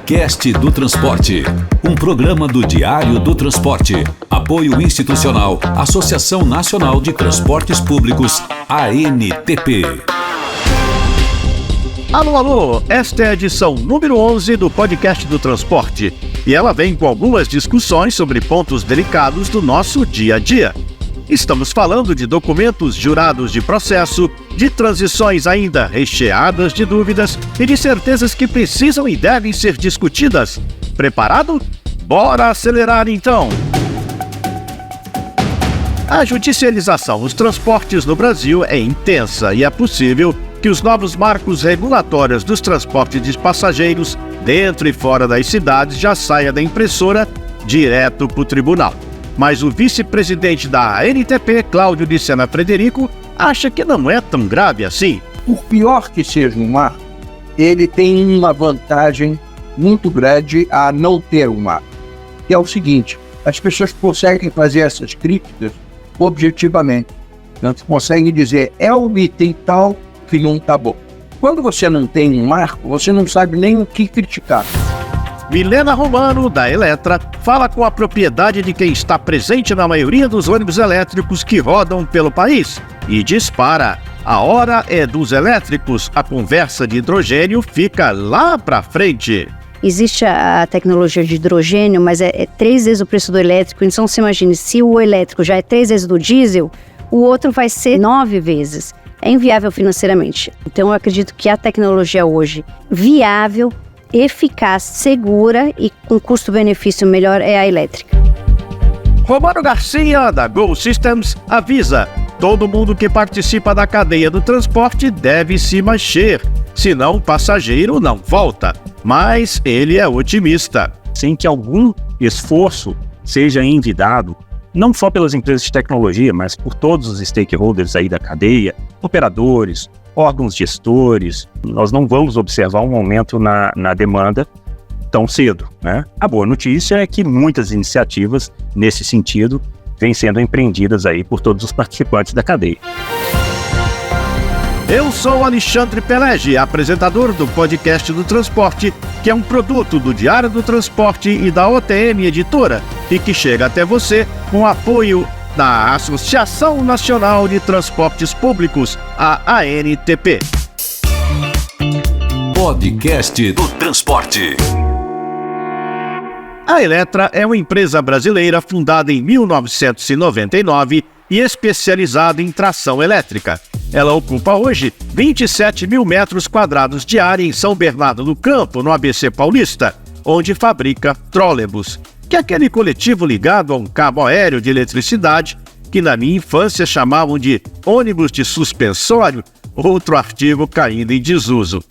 Podcast do Transporte, um programa do Diário do Transporte, apoio institucional, Associação Nacional de Transportes Públicos, ANTP. Alô, esta é a edição número 11 do Podcast do Transporte, e ela vem com algumas discussões sobre pontos delicados do nosso dia a dia. Estamos falando de documentos jurados de processo, de transições ainda recheadas de dúvidas e de certezas que precisam e devem ser discutidas. Preparado? Bora acelerar então! A judicialização dos transportes no Brasil é intensa e é possível que os novos marcos regulatórios dos transportes de passageiros dentro e fora das cidades já saia da impressora direto para o tribunal. Mas o vice-presidente da ANTP, Cláudio de Sena Frederico, acha que não é tão grave assim. Por pior que seja um marco, ele tem uma vantagem muito grande a não ter um marco. Que é o seguinte, as pessoas conseguem fazer essas críticas objetivamente. Então, conseguem dizer, é um item tal que não está bom. Quando você não tem um marco, você não sabe nem o que criticar. Milena Romano, da Eletra, fala com a propriedade de quem está presente na maioria dos ônibus elétricos que rodam pelo país e dispara. A hora é dos elétricos, a conversa de hidrogênio fica lá pra frente. Existe a tecnologia de hidrogênio, mas é 3 vezes o preço do elétrico. Então você imagine, se o elétrico já é 3 vezes do diesel, o outro vai ser 9 vezes. É inviável financeiramente. Então eu acredito que a tecnologia hoje viável, eficaz, segura e com custo-benefício melhor é a elétrica. Romano Garcia, da Go Systems, avisa: todo mundo que participa da cadeia do transporte deve se mexer, senão o passageiro não volta. Mas ele é otimista. Sem que algum esforço seja envidado, não só pelas empresas de tecnologia, mas por todos os stakeholders aí da cadeia, operadores, órgãos gestores, nós não vamos observar um aumento na demanda tão cedo, né? A boa notícia é que muitas iniciativas nesse sentido vêm sendo empreendidas aí por todos os participantes da cadeia. Eu sou Alexandre Pelegi, apresentador do Podcast do Transporte, que é um produto do Diário do Transporte e da OTM Editora, e que chega até você com apoio da Associação Nacional de Transportes Públicos, a ANTP. Podcast do Transporte. A Eletra é uma empresa brasileira fundada em 1999 e especializada em tração elétrica. Ela ocupa hoje 27 mil metros quadrados de área em São Bernardo do Campo, no ABC Paulista, onde fabrica trólebus, que é aquele coletivo ligado a um cabo aéreo de eletricidade que na minha infância chamavam de ônibus de suspensório, outro artigo caindo em desuso.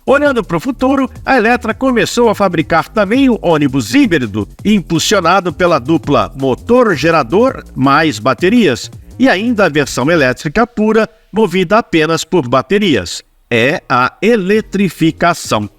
Olhando para o futuro, a Eletra começou a fabricar também o ônibus híbrido, impulsionado pela dupla motor-gerador mais baterias, e ainda a versão elétrica pura, movida apenas por baterias. É a eletrificação.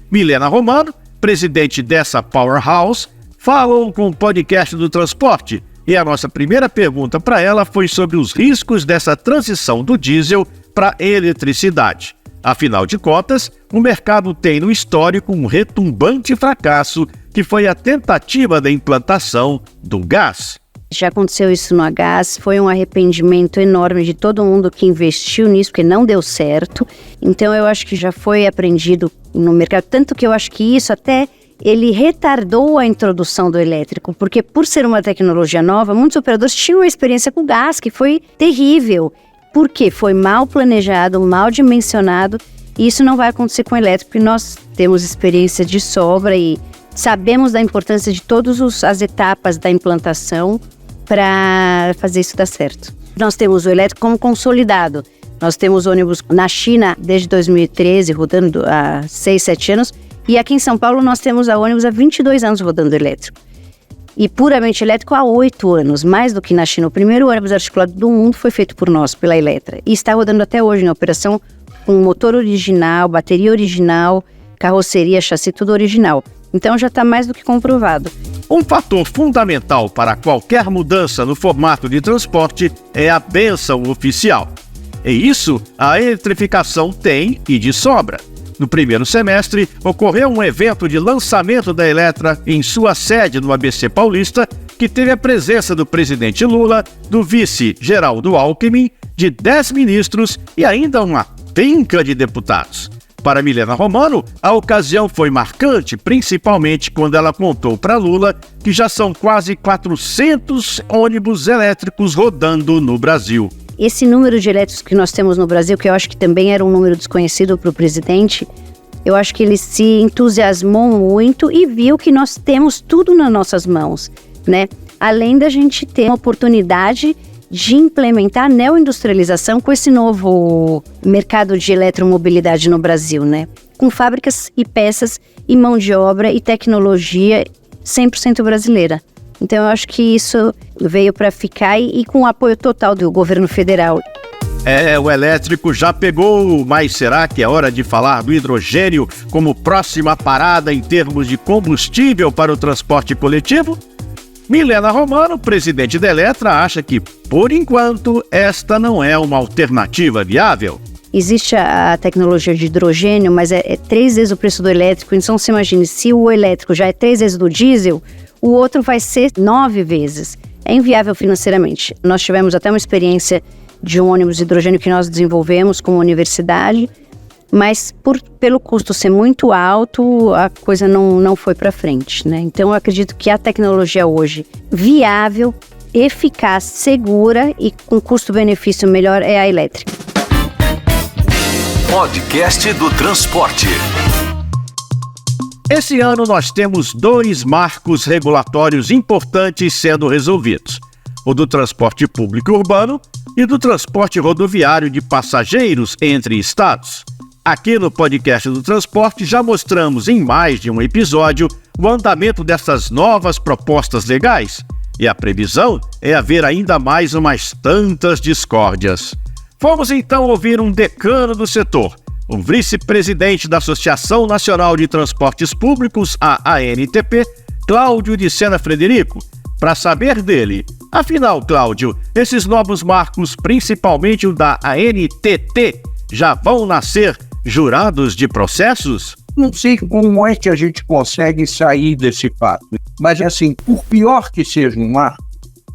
Milena Romano, presidente dessa powerhouse, falou com o Podcast do Transporte, e a nossa primeira pergunta para ela foi sobre os riscos dessa transição do diesel para a eletricidade. Afinal de contas, o mercado tem no histórico um retumbante fracasso que foi a tentativa da implantação do gás. Já aconteceu isso no gás, foi um arrependimento enorme de todo mundo que investiu nisso, porque não deu certo. Então eu acho que já foi aprendido no mercado, tanto que eu acho que isso até ele retardou a introdução do elétrico, porque por ser uma tecnologia nova, muitos operadores tinham uma experiência com gás, que foi terrível, porque foi mal planejado, mal dimensionado, e isso não vai acontecer com o elétrico, porque nós temos experiência de sobra e sabemos da importância de todas as etapas da implantação para fazer isso dar certo. Nós temos o elétrico como consolidado, nós temos ônibus na China desde 2013, rodando há 6, 7 anos, e aqui em São Paulo nós temos a ônibus há 22 anos rodando elétrico. E puramente elétrico há 8 anos, mais do que na China. O primeiro ônibus articulado do mundo foi feito por nós, pela Eletra. E está rodando até hoje em operação com motor original, bateria original, carroceria, chassi, tudo original. Então já está mais do que comprovado. Um fator fundamental para qualquer mudança no formato de transporte é a bênção oficial. E isso a eletrificação tem e de sobra. No primeiro semestre, ocorreu um evento de lançamento da Eletra em sua sede no ABC Paulista, que teve a presença do presidente Lula, do vice Geraldo Alckmin, de 10 ministros e ainda uma penca de deputados. Para Milena Romano, a ocasião foi marcante, principalmente quando ela contou para Lula que já são quase 400 ônibus elétricos rodando no Brasil. Esse número de elétricos que nós temos no Brasil, que eu acho que também era um número desconhecido para o presidente, eu acho que ele se entusiasmou muito e viu que nós temos tudo nas nossas mãos, né? Além da gente ter uma oportunidade de implementar a neoindustrialização com esse novo mercado de eletromobilidade no Brasil, né? Com fábricas e peças e mão de obra e tecnologia 100% brasileira. Então eu acho que isso veio para ficar e com o apoio total do governo federal. O elétrico já pegou, mas será que é hora de falar do hidrogênio como próxima parada em termos de combustível para o transporte coletivo? Milena Romano, presidente da Eletra, acha que, por enquanto, esta não é uma alternativa viável. Existe a tecnologia de hidrogênio, mas é 3 vezes o preço do elétrico. Então, você imagine, se o elétrico já é 3 vezes do diesel, o outro vai ser 9 vezes. É inviável financeiramente. Nós tivemos até uma experiência de um ônibus de hidrogênio que nós desenvolvemos com a universidade, mas pelo custo ser muito alto, a coisa não foi para frente, né? Então eu acredito que a tecnologia hoje viável, eficaz, segura e com custo-benefício melhor é a elétrica. Podcast do Transporte. Esse ano nós temos 2 marcos regulatórios importantes sendo resolvidos: o do transporte público urbano e do transporte rodoviário de passageiros entre estados. Aqui no podcast do Transporte já mostramos em mais de um episódio o andamento dessas novas propostas legais, e a previsão é haver ainda mais umas tantas discórdias. Vamos então ouvir um decano do setor, o vice-presidente da Associação Nacional de Transportes Públicos, a ANTP, Cláudio de Sena Frederico, para saber dele. Afinal, Cláudio, esses novos marcos, principalmente o da ANTT, já vão nascer jurados de processos? Não sei como é que a gente consegue sair desse fato, mas assim, por pior que seja um marco,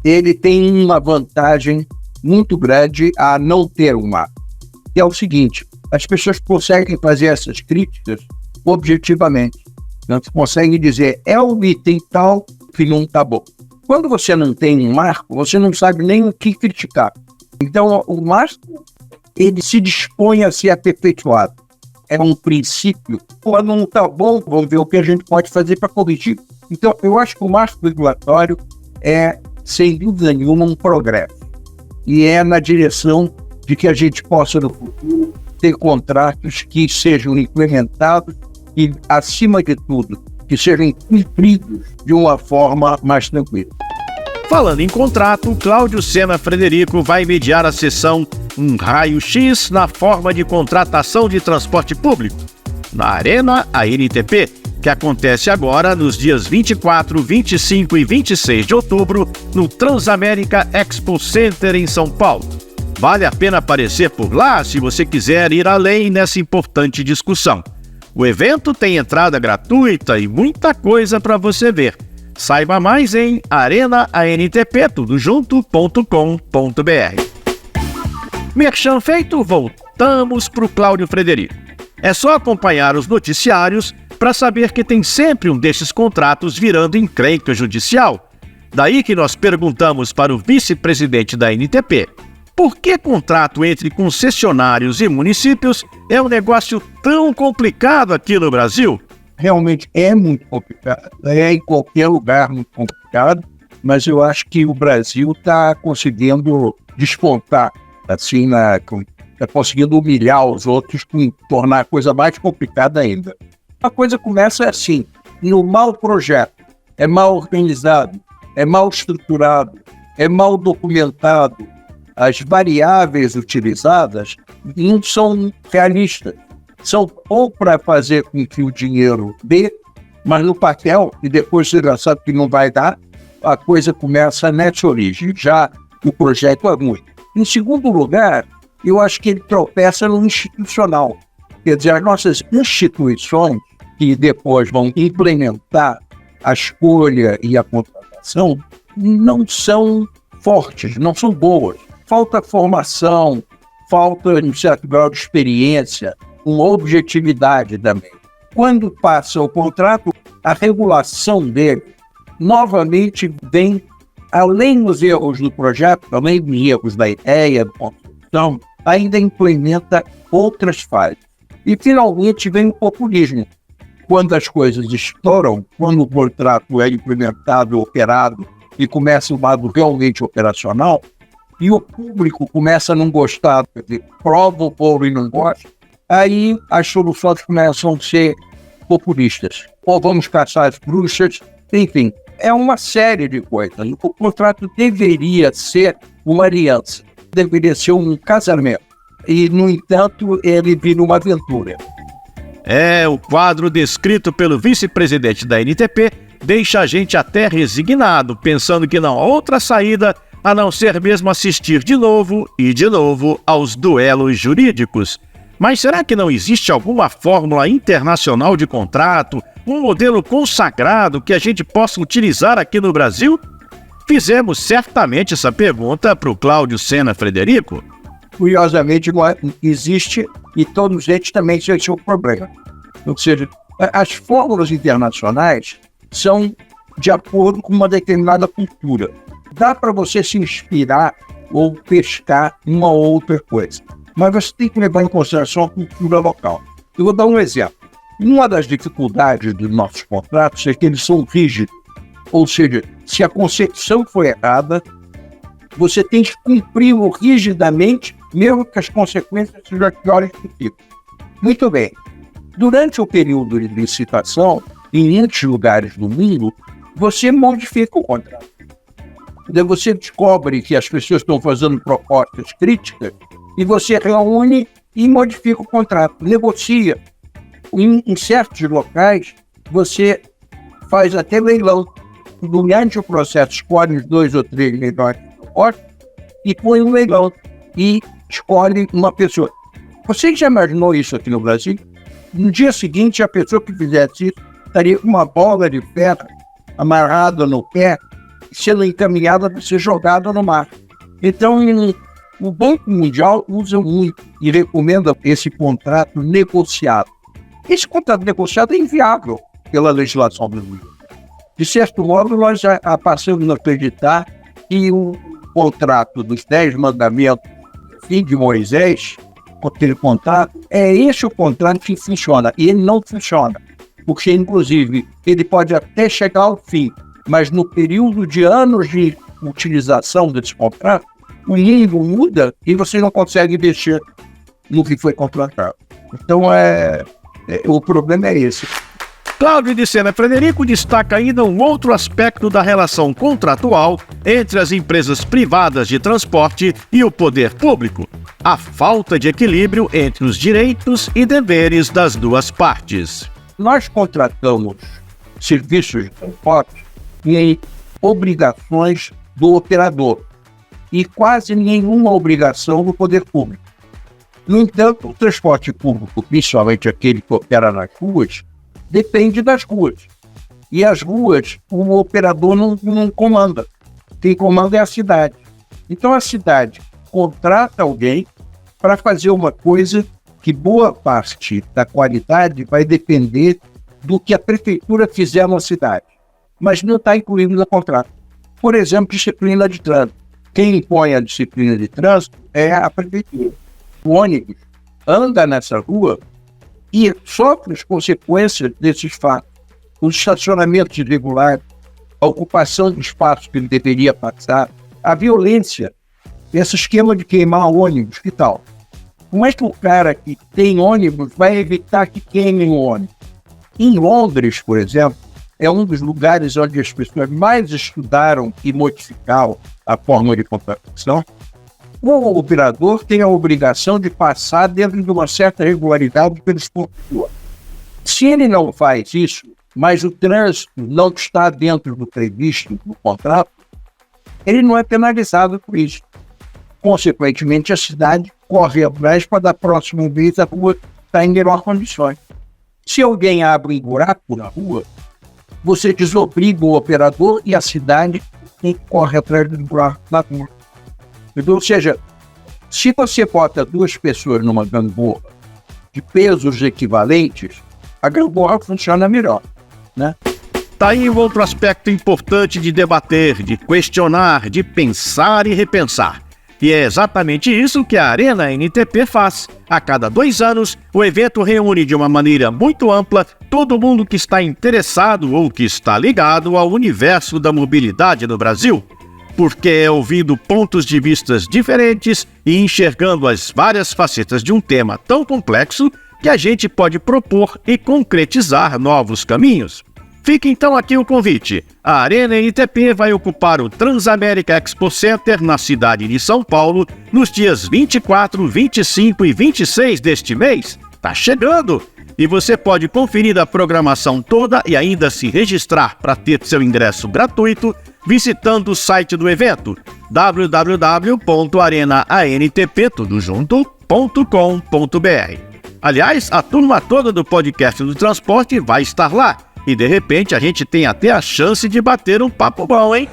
ele tem uma vantagem muito grande a não ter um marco, que é o seguinte: as pessoas conseguem fazer essas críticas objetivamente, não conseguem dizer é um item tal que não está bom. Quando você não tem um marco, você não sabe nem o que criticar. Então o marco, ele se dispõe a ser aperfeiçoado. É um princípio. Pô, não está bom, vamos ver o que a gente pode fazer para corrigir. Então, eu acho que o marco regulatório é, sem dúvida nenhuma, um progresso. E é na direção de que a gente possa, no futuro, ter contratos que sejam implementados e, acima de tudo, que sejam cumpridos de uma forma mais tranquila. Falando em contrato, Cláudio Sena Frederico vai mediar a sessão Um Raio-X na forma de contratação de transporte público, na Arena ANTP, que acontece agora nos dias 24, 25 e 26 de outubro, no Transamérica Expo Center em São Paulo. Vale a pena aparecer por lá se você quiser ir além nessa importante discussão. O evento tem entrada gratuita e muita coisa para você ver. Saiba mais em arenaantp.com.br. Merchan feito, voltamos para o Cláudio Frederico. É só acompanhar os noticiários para saber que tem sempre um desses contratos virando encrenca judicial. Daí que nós perguntamos para o vice-presidente da ANTP: por que contrato entre concessionários e municípios é um negócio tão complicado aqui no Brasil? Realmente é muito complicado, é em qualquer lugar muito complicado, mas eu acho que o Brasil está conseguindo despontar, assim, está conseguindo humilhar os outros, tornar a coisa mais complicada ainda. A coisa começa assim, no mau projeto, é mal organizado, é mal estruturado, é mal documentado, as variáveis utilizadas não são realistas. São ou para fazer com que o dinheiro dê, mas no papel, e depois você já sabe que não vai dar, a coisa começa nessa origem, já o projeto é ruim. Em segundo lugar, eu acho que ele tropeça no institucional. Quer dizer, as nossas instituições, que depois vão implementar a escolha e a contratação, não são fortes, não são boas. Falta formação, falta um certo grau de experiência, uma objetividade também. Quando passa o contrato, a regulação dele novamente vem, além dos erros do projeto, além dos erros da ideia, da construção, ainda implementa outras falhas. E finalmente vem o populismo. Quando as coisas estouram, quando o contrato é implementado, operado e começa o lado realmente operacional, e o público começa a não gostar, quer dizer, prova o povo e não gosta, aí as soluções começam a ser populistas. Ou vamos caçar as bruxas, enfim, é uma série de coisas. O contrato deveria ser uma aliança, deveria ser um casamento. E, no entanto, ele vira uma aventura. O quadro descrito pelo vice-presidente da NTP deixa a gente até resignado, pensando que não há outra saída a não ser mesmo assistir de novo e de novo aos duelos jurídicos. Mas será que não existe alguma fórmula internacional de contrato, um modelo consagrado que a gente possa utilizar aqui no Brasil? Fizemos certamente essa pergunta para o Cláudio Sena Frederico. Curiosamente, não existe, e todos eles também têm seu problema. Ou seja, as fórmulas internacionais são de acordo com uma determinada cultura. Dá para você se inspirar ou pescar uma ou outra coisa, mas você tem que levar em consideração a cultura local. Eu vou dar um exemplo. Uma das dificuldades dos nossos contratos é que eles são rígidos, ou seja, se a concepção foi errada, você tem que cumpri-lo rigidamente, mesmo que as consequências sejam piores possíveis. Muito bem. Durante o período de licitação, em muitos lugares do mundo, você modifica o contrato. Daí você descobre que as pessoas estão fazendo propostas críticas e você reúne e modifica o contrato, negocia. Em certos locais, você faz até leilão. Durante o processo, escolhe os 2 ou 3 melhores propostas e põe um leilão e escolhe uma pessoa. Você já imaginou isso aqui no Brasil? No dia seguinte, a pessoa que fizesse isso estaria com uma bola de ferro amarrada no pé, sendo encaminhada para ser jogada no mar. Então, o Banco Mundial usa muito e recomenda esse contrato negociado. Esse contrato negociado é inviável pela legislação brasileira. De certo modo, nós já passamos a acreditar que o contrato dos 10 mandamentos de Moisés, aquele contrato, é esse o contrato que funciona. E ele não funciona. Porque, inclusive, ele pode até chegar ao fim, mas no período de anos de utilização desse contrato, o mundo muda e você não consegue mexer no que foi contratado. Então, o problema é esse. Cláudio de Sena Frederico destaca ainda um outro aspecto da relação contratual entre as empresas privadas de transporte e o poder público: a falta de equilíbrio entre os direitos e deveres das duas partes. Nós contratamos serviços de transporte em obrigações do operador e quase nenhuma obrigação do poder público. No entanto, o transporte público, principalmente aquele que opera nas ruas, depende das ruas. E as ruas, o operador não comanda. Quem comanda é a cidade. Então a cidade contrata alguém para fazer uma coisa que boa parte da qualidade vai depender do que a prefeitura fizer na cidade, mas não está incluído no contrato. Por exemplo, disciplina de trânsito. Quem impõe a disciplina de trânsito é a prefeitura. O ônibus anda nessa rua e sofre as consequências desses fatos. Os estacionamentos irregulares, a ocupação de espaços que ele deveria passar, a violência, esse esquema de queimar ônibus, que tal? Como é que o cara que tem ônibus vai evitar que queimem o ônibus? Em Londres, por exemplo, é um dos lugares onde as pessoas mais estudaram e modificaram a forma de contratação. O operador tem a obrigação de passar dentro de uma certa regularidade pelos pontos de ônibus. Se ele não faz isso, mas o trânsito não está dentro do previsto no contrato, ele não é penalizado por isso. Consequentemente, a cidade corre atrás para da próxima vez a rua está em melhor condições. Se alguém abre um buraco na rua, você desobriga o operador e a cidade tem que correr atrás do buraco na rua. Então, ou seja, se você bota 2 pessoas numa gangorra de pesos equivalentes, a gangorra funciona melhor, né? Tá aí um outro aspecto importante de debater, de questionar, de pensar e repensar. E é exatamente isso que a Arena NTP faz. A cada 2 anos, o evento reúne de uma maneira muito ampla todo mundo que está interessado ou que está ligado ao universo da mobilidade no Brasil. Porque é ouvindo pontos de vistas diferentes e enxergando as várias facetas de um tema tão complexo que a gente pode propor e concretizar novos caminhos. Fica então aqui o convite. A Arena NTP vai ocupar o Transamérica Expo Center na cidade de São Paulo nos dias 24, 25 e 26 deste mês. Tá chegando! E você pode conferir a programação toda e ainda se registrar para ter seu ingresso gratuito visitando o site do evento www.arenaantp.com.br. Aliás, a turma toda do podcast do transporte vai estar lá. E de repente a gente tem até a chance de bater um papo bom, hein?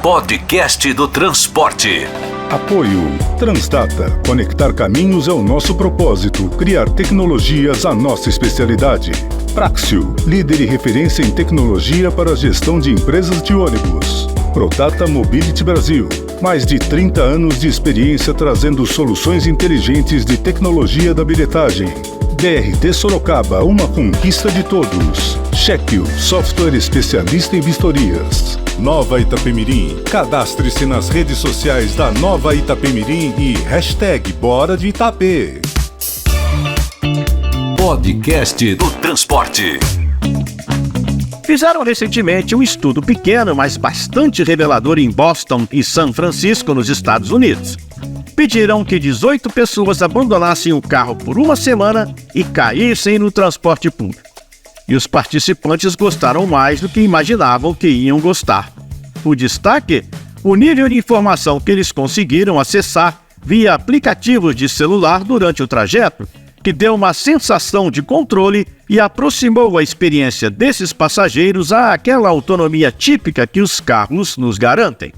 Podcast do Transporte. Apoio Transdata. Conectar caminhos é o nosso propósito. Criar tecnologias a nossa especialidade. Praxio, líder e referência em tecnologia para a gestão de empresas de ônibus. Prodata Mobility Brasil. Mais de 30 anos de experiência trazendo soluções inteligentes de tecnologia da bilhetagem. BRT Sorocaba, uma conquista de todos. Chequio, software especialista em vistorias. Nova Itapemirim, cadastre-se nas redes sociais da Nova Itapemirim e #Bora de Itapê. Podcast do Transporte. Fizeram recentemente um estudo pequeno, mas bastante revelador em Boston e São Francisco, nos Estados Unidos. Pediram que 18 pessoas abandonassem o carro por uma semana e caíssem no transporte público. E os participantes gostaram mais do que imaginavam que iam gostar. O destaque? O nível de informação que eles conseguiram acessar via aplicativos de celular durante o trajeto, que deu uma sensação de controle e aproximou a experiência desses passageiros àquela autonomia típica que os carros nos garantem.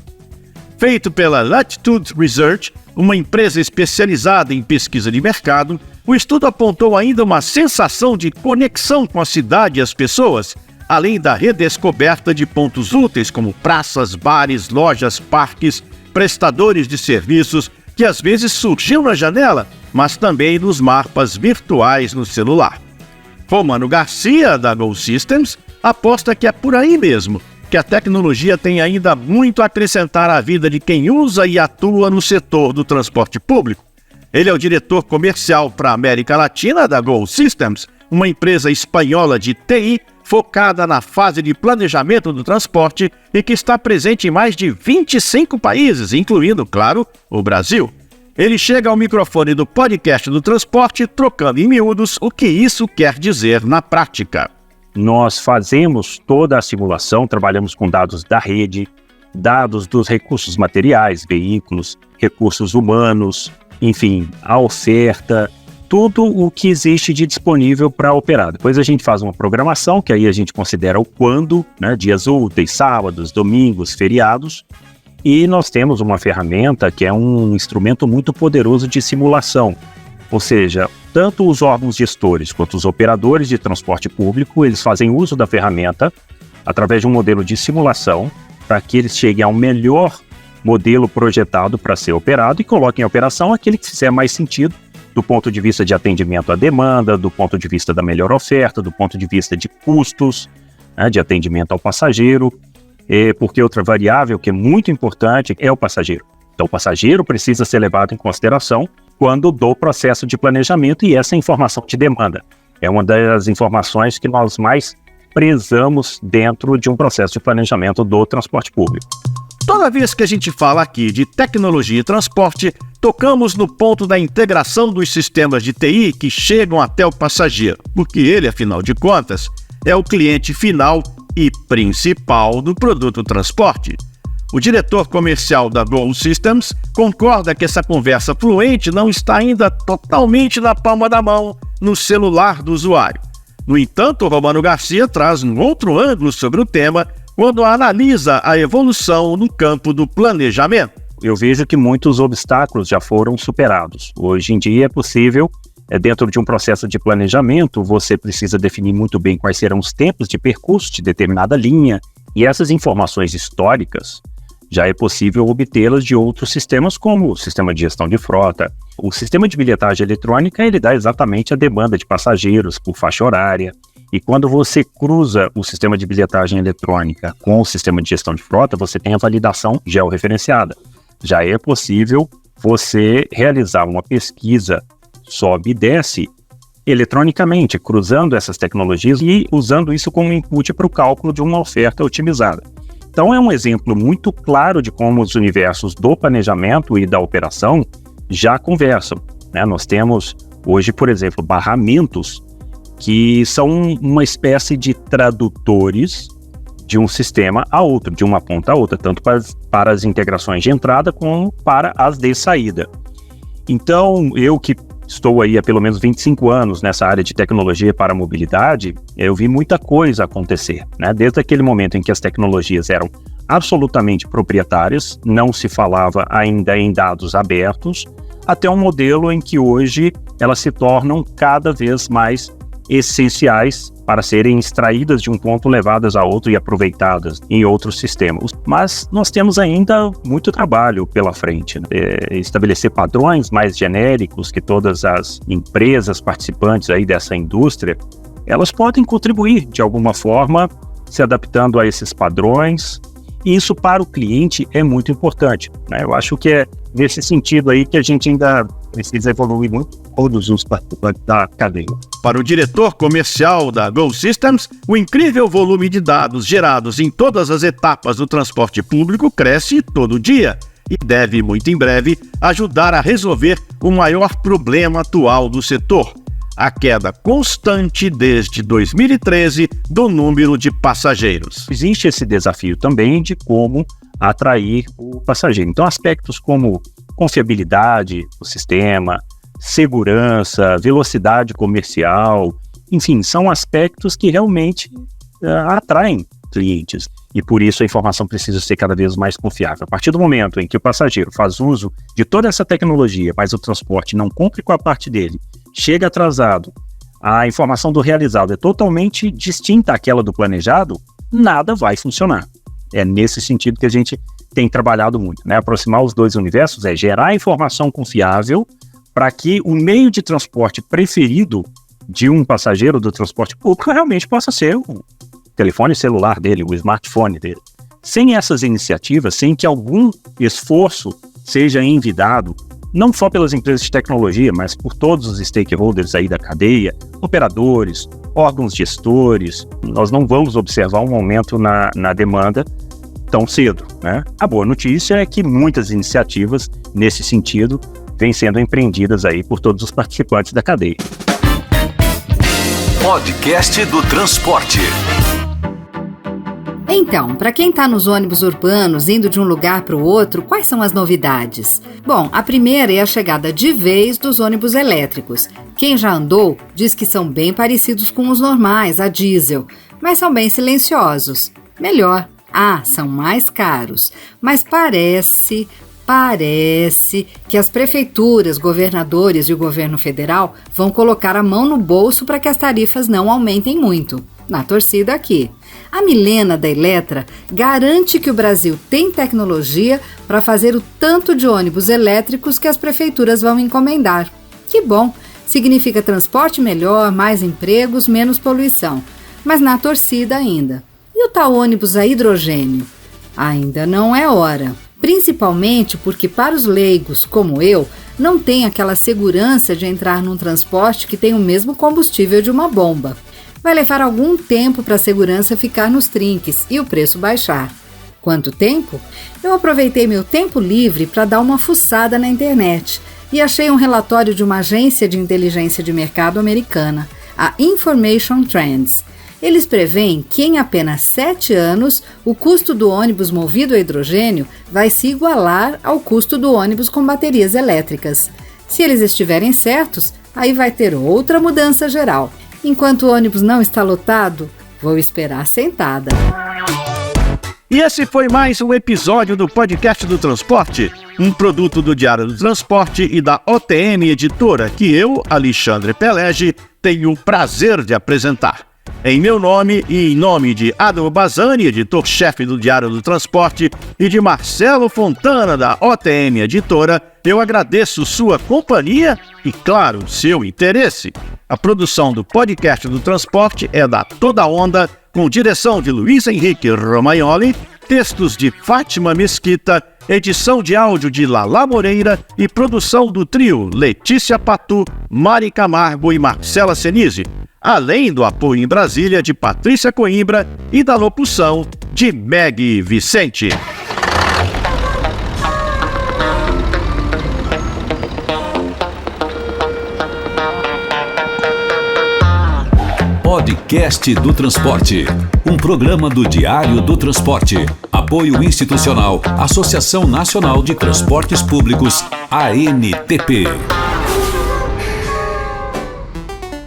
Feito pela Latitude Research, uma empresa especializada em pesquisa de mercado, o estudo apontou ainda uma sensação de conexão com a cidade e as pessoas, além da redescoberta de pontos úteis como praças, bares, lojas, parques, prestadores de serviços, que às vezes surgiam na janela, mas também nos mapas virtuais no celular. Romano Garcia, da Go Systems, aposta que é por aí mesmo, que a tecnologia tem ainda muito a acrescentar à vida de quem usa e atua no setor do transporte público. Ele é o diretor comercial para a América Latina da Go Systems, uma empresa espanhola de TI focada na fase de planejamento do transporte e que está presente em mais de 25 países, incluindo, claro, o Brasil. Ele chega ao microfone do podcast do transporte trocando em miúdos o que isso quer dizer na prática. Nós fazemos toda a simulação, trabalhamos com dados da rede, dados dos recursos materiais, veículos, recursos humanos, enfim, a oferta, tudo o que existe de disponível para operar. Depois a gente faz uma programação, que aí a gente considera o quando, né, dias úteis, sábados, domingos, feriados, e nós temos uma ferramenta que é um instrumento muito poderoso de simulação. Ou seja, tanto os órgãos gestores quanto os operadores de transporte público, eles fazem uso da ferramenta através de um modelo de simulação para que eles cheguem ao melhor modelo projetado para ser operado e coloquem em operação aquele que fizer mais sentido do ponto de vista de atendimento à demanda, do ponto de vista da melhor oferta, do ponto de vista de custos, né, de atendimento ao passageiro, porque outra variável que é muito importante é o passageiro. Então o passageiro precisa ser levado em consideração quando do processo de planejamento e essa informação de demanda. É uma das informações que nós mais prezamos dentro de um processo de planejamento do transporte público. Toda vez que a gente fala aqui de tecnologia e transporte, tocamos no ponto da integração dos sistemas de TI que chegam até o passageiro, porque ele, afinal de contas, é o cliente final e principal do produto transporte. O diretor comercial da Gol Systems concorda que essa conversa fluente não está ainda totalmente na palma da mão, no celular do usuário. No entanto, Romano Garcia traz um outro ângulo sobre o tema quando analisa a evolução no campo do planejamento. Eu vejo que muitos obstáculos já foram superados. Hoje em dia é possível, dentro de um processo de planejamento, você precisa definir muito bem quais serão os tempos de percurso de determinada linha, e essas informações históricas já é possível obtê-las de outros sistemas, como o sistema de gestão de frota. O sistema de bilhetagem eletrônica, ele dá exatamente a demanda de passageiros por faixa horária. E quando você cruza o sistema de bilhetagem eletrônica com o sistema de gestão de frota, você tem a validação georreferenciada. Já é possível você realizar uma pesquisa sobe e desce eletronicamente, cruzando essas tecnologias e usando isso como input para o cálculo de uma oferta otimizada. Então é um exemplo muito claro de como os universos do planejamento e da operação já conversam, né? Nós temos hoje, por exemplo, barramentos que são uma espécie de tradutores de um sistema a outro, de uma ponta a outra, tanto para as integrações de entrada como para as de saída. Então, eu que estou aí há pelo menos 25 anos nessa área de tecnologia para a mobilidade, eu vi muita coisa acontecer, né? Desde aquele momento em que as tecnologias eram absolutamente proprietárias, não se falava ainda em dados abertos, até um modelo em que hoje elas se tornam cada vez mais essenciais para serem extraídas de um ponto, levadas a outro e aproveitadas em outros sistemas. Mas nós temos ainda muito trabalho pela frente, né? Estabelecer padrões mais genéricos que todas as empresas participantes aí dessa indústria, elas podem contribuir de alguma forma, se adaptando a esses padrões, e isso para o cliente é muito importante, né? Eu acho que é nesse sentido aí que a gente ainda precisa evoluir muito, todos os participantes da cadeia. Para o diretor comercial da Gol Systems, o incrível volume de dados gerados em todas as etapas do transporte público cresce todo dia e deve, muito em breve, ajudar a resolver o maior problema atual do setor: a queda constante desde 2013 do número de passageiros. Existe esse desafio também de como atrair o passageiro. Então, aspectos como confiabilidade do sistema, segurança, velocidade comercial, enfim, são aspectos que realmente atraem clientes. E por isso a informação precisa ser cada vez mais confiável. A partir do momento em que o passageiro faz uso de toda essa tecnologia, mas o transporte não cumpre com a parte dele, chega atrasado, a informação do realizado é totalmente distinta àquela do planejado, nada vai funcionar. É nesse sentido que a gente tem trabalhado muito, né? Aproximar os dois universos é gerar informação confiável para que o meio de transporte preferido de um passageiro do transporte público realmente possa ser o telefone celular dele, o smartphone dele. Sem essas iniciativas, sem que algum esforço seja envidado, não só pelas empresas de tecnologia, mas por todos os stakeholders aí da cadeia, operadores, órgãos gestores, nós não vamos observar um aumento na demanda tão cedo, né? A boa notícia é que muitas iniciativas nesse sentido vêm sendo empreendidas aí por todos os participantes da cadeia. Podcast do Transporte. Então, para quem está nos ônibus urbanos indo de um lugar para o outro, quais são as novidades? Bom, a primeira é a chegada de vez dos ônibus elétricos. Quem já andou diz que são bem parecidos com os normais, a diesel, mas são bem silenciosos. Melhor, são mais caros, mas parece que as prefeituras, governadores e o governo federal vão colocar a mão no bolso para que as tarifas não aumentem muito. Na torcida aqui. A Milena da Eletra garante que o Brasil tem tecnologia para fazer o tanto de ônibus elétricos que as prefeituras vão encomendar. Que bom! Significa transporte melhor, mais empregos, menos poluição. Mas na torcida ainda. E o tal ônibus a hidrogênio? Ainda não é hora. Principalmente porque para os leigos, como eu, não tem aquela segurança de entrar num transporte que tem o mesmo combustível de uma bomba. Vai levar algum tempo para a segurança ficar nos trinques e o preço baixar. Quanto tempo? Eu aproveitei meu tempo livre para dar uma fuçada na internet e achei um relatório de uma agência de inteligência de mercado americana, a Information Trends. Eles preveem que em apenas 7 anos o custo do ônibus movido a hidrogênio vai se igualar ao custo do ônibus com baterias elétricas. Se eles estiverem certos, aí vai ter outra mudança geral. Enquanto o ônibus não está lotado, vou esperar sentada. E esse foi mais um episódio do Podcast do Transporte, um produto do Diário do Transporte e da OTM Editora, que eu, Alexandre Pelegi, tenho o prazer de apresentar. Em meu nome e em nome de Adam Bazzani, editor-chefe do Diário do Transporte, e de Marcelo Fontana, da OTM Editora, eu agradeço sua companhia e, claro, seu interesse. A produção do Podcast do Transporte é da Toda Onda, com direção de Luiz Henrique Romagnoli, textos de Fátima Mesquita, edição de áudio de Lala Moreira e produção do trio Letícia Patu, Mari Camargo e Marcela Senise, além do apoio em Brasília de Patrícia Coimbra e da locução de Meg Vicente. Podcast do Transporte, um programa do Diário do Transporte. Apoio institucional, Associação Nacional de Transportes Públicos, ANTP.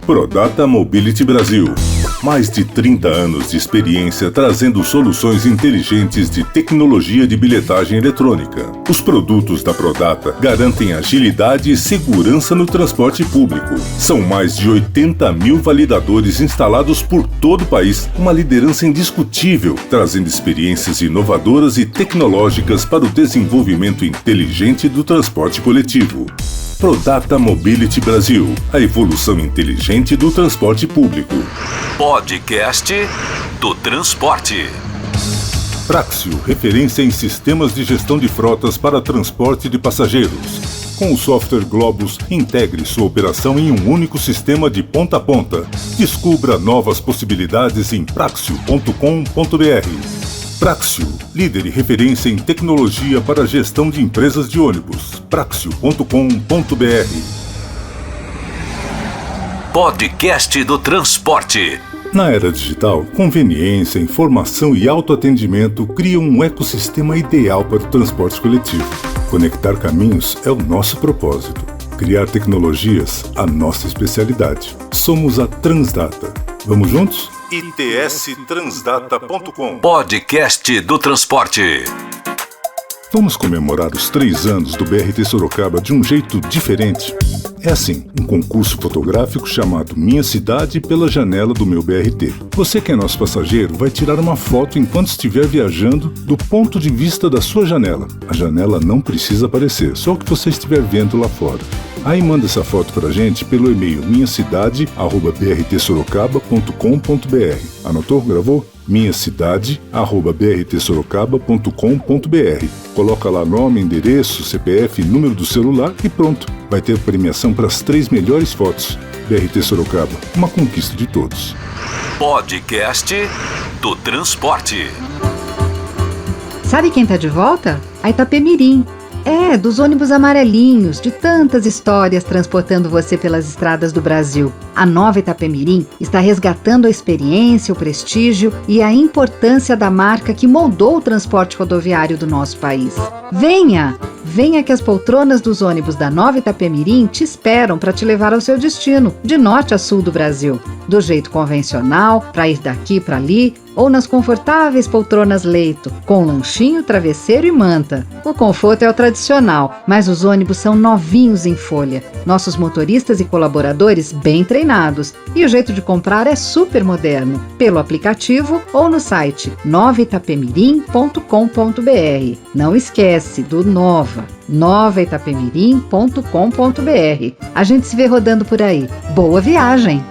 Prodata Mobility Brasil. Mais de 30 anos de experiência trazendo soluções inteligentes de tecnologia de bilhetagem eletrônica. Os produtos da Prodata garantem agilidade e segurança no transporte público. São mais de 80 mil validadores instalados por todo o país, uma liderança indiscutível, trazendo experiências inovadoras e tecnológicas para o desenvolvimento inteligente do transporte coletivo. Prodata Mobility Brasil, a evolução inteligente do transporte público. Podcast do Transporte. Praxio, referência em sistemas de gestão de frotas para transporte de passageiros. Com o software Globus, integre sua operação em um único sistema de ponta a ponta. Descubra novas possibilidades em praxio.com.br. Praxio, líder e referência em tecnologia para a gestão de empresas de ônibus. praxio.com.br. Podcast do Transporte. Na era digital, conveniência, informação e autoatendimento criam um ecossistema ideal para o transporte coletivo. Conectar caminhos é o nosso propósito. Criar tecnologias, a nossa especialidade. Somos a Transdata. Vamos juntos? itstransdata.com. Podcast do Transporte. Vamos comemorar os 3 anos do BRT Sorocaba de um jeito diferente. É assim, um concurso fotográfico chamado Minha Cidade pela Janela do Meu BRT. Você que é nosso passageiro vai tirar uma foto enquanto estiver viajando do ponto de vista da sua janela. A janela não precisa aparecer, só o que você estiver vendo lá fora. Aí manda essa foto pra gente pelo e-mail minhacidade@brtsorocaba.com.br. Anotou? Gravou? minhacidade@brtsorocaba.com.br. Coloca lá nome, endereço, CPF, número do celular e pronto. Vai ter premiação para as 3 melhores fotos. BRT Sorocaba, uma conquista de todos. Podcast do Transporte. Sabe quem tá de volta? A Itapemirim. Dos ônibus amarelinhos, de tantas histórias transportando você pelas estradas do Brasil. A nova Itapemirim está resgatando a experiência, o prestígio e a importância da marca que moldou o transporte rodoviário do nosso país. Venha! Venha que as poltronas dos ônibus da nova Itapemirim te esperam para te levar ao seu destino, de norte a sul do Brasil. Do jeito convencional, para ir daqui para ali, ou nas confortáveis poltronas leito, com lanchinho, travesseiro e manta. O conforto é o tradicional, mas os ônibus são novinhos em folha. Nossos motoristas e colaboradores bem treinados. E o jeito de comprar é super moderno, pelo aplicativo ou no site novaitapemirim.com.br. Não esquece do Nova, novaitapemirim.com.br. A gente se vê rodando por aí. Boa viagem!